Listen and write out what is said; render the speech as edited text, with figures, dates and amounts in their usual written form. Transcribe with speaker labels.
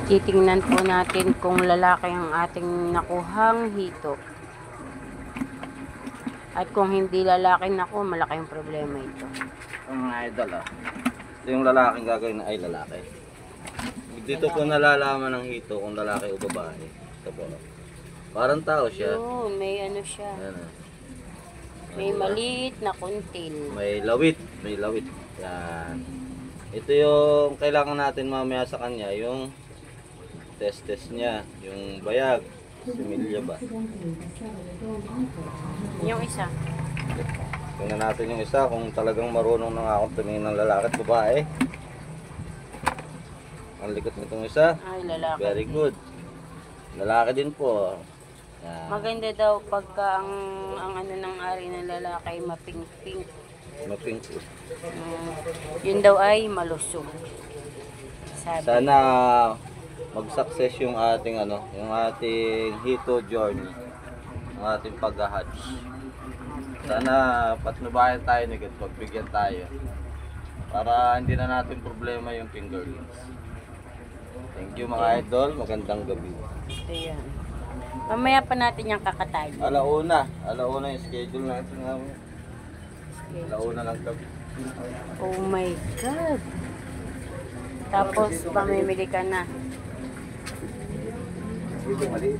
Speaker 1: Titingnan po natin kung lalaki ang ating nakuhang hito. At kung hindi lalaki, naku, malaking problema ito.
Speaker 2: Ang mga idol, ito yung lalaking gagawin na ay lalaki. Dito po nalalaman ng hito kung lalaki o babae. Ito po. Parang tao siya.
Speaker 1: Yun, may ano siya.
Speaker 2: Ayan,
Speaker 1: May maliit na kuntil.
Speaker 2: may lawit. May lawit. Yan. Ito yung kailangan natin mamaya sa kanya. Yung test niya. Yung bayag. Similya ba?
Speaker 1: Yung isa.
Speaker 2: Tingnan natin yung isa kung talagang marunong na akong tumingin ng lalaki at babae. Ang likot nitong isa.
Speaker 1: Ay, lalaki.
Speaker 2: Very good. Lalaki din po. Yan.
Speaker 1: Maganda daw pagka ang ano ng ari ng lalaki mapink-pink.
Speaker 2: Mapink po.
Speaker 1: Yun daw ay malusog. Sabi.
Speaker 2: Sana mag-success yung ating yung ating hito journey. Ang ating pag-hatch. Sana patnubayan tayo nigit, pagbigyan tayo. Para hindi na natin problema yung fingerlings. Thank you mga idol, magandang gabi.
Speaker 1: Ayan. Mamaya pa natin yung kakatayin.
Speaker 2: Alauna yung schedule natin namin. Alauna lang gabi.
Speaker 1: Oh my God. Tapos pamimili ka na.
Speaker 2: Mali.